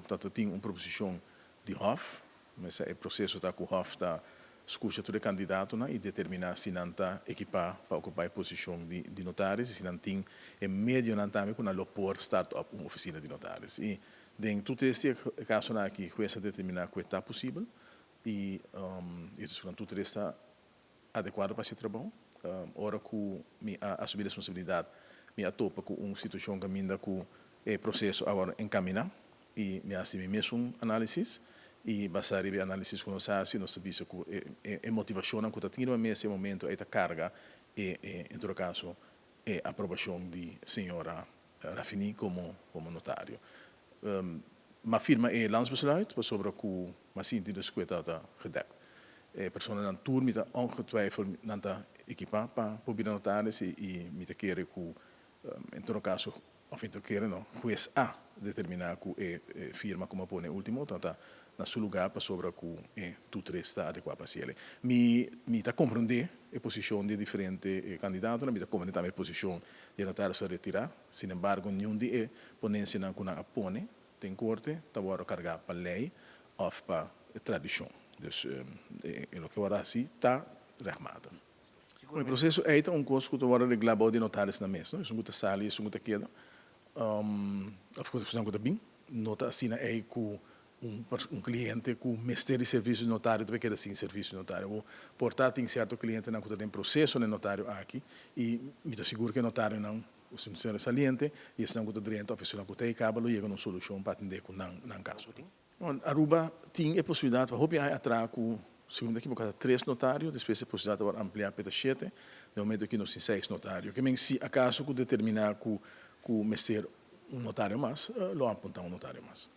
dat tem proposição de Hof, mas é processo que o Hof está escuta todo candidato e determinar se não está equipado para ocupar a posição de notários, e se não tem meio não também com a lopor start-up uma oficina de notários. E dentro de todo esse caso aqui, o juiz determinar que está possível e isso não tudo está adequado para esse trabalho. Ora que me assumir a responsabilidade, me atopa com uma situação que ainda com o processo agora encaminhar e me assumir mesmo análise e basar em análise com nós assim nós sabemos que a motivação que está tendo nesse momento é a carga e em todo caso a aprovação de senhora Rafini como notário. Mas firma é landsbesluit sobre que mas sim de escuta está gedekt. Personen dan toer met ongetwijfeld naar de equipa para publicar notários e me te querer que em todo caso of em todo querer não juiz a determinar que firma como põe último então na seu lugar para sobre que tudo está adequado para ele. Me tá compreender a posição de diferentes candidatos, me tá compreender também a posição de notário se retirar. Sin embargo, nenhum de ponência não kuna apone tem corte tá agora carregar para lei ou para tradição. Dus o que agora assim está regmado. O processo é coisa que agora reglado de notários na mesa, isso muito sali, isso muito queda. Of course, não muito bem. Nota assim é que cliente com mestre de serviço de notário também quer assim serviço de notário. Portanto, tem certo cliente não tem processo de notário aqui e me asseguro que o notário não o sincero saliente e estão com o direito a oficina que tem cabo e uma solução para atender com não caso. Aruba tem a possibilidade para hobby atrás com segundo aqui por 3 notários, depois a possibilidade de ampliar para 7, no momento que nós temos 6 notários. Que men se acaso que determinar que o mestre um notário mais, lo apontar um notário mais.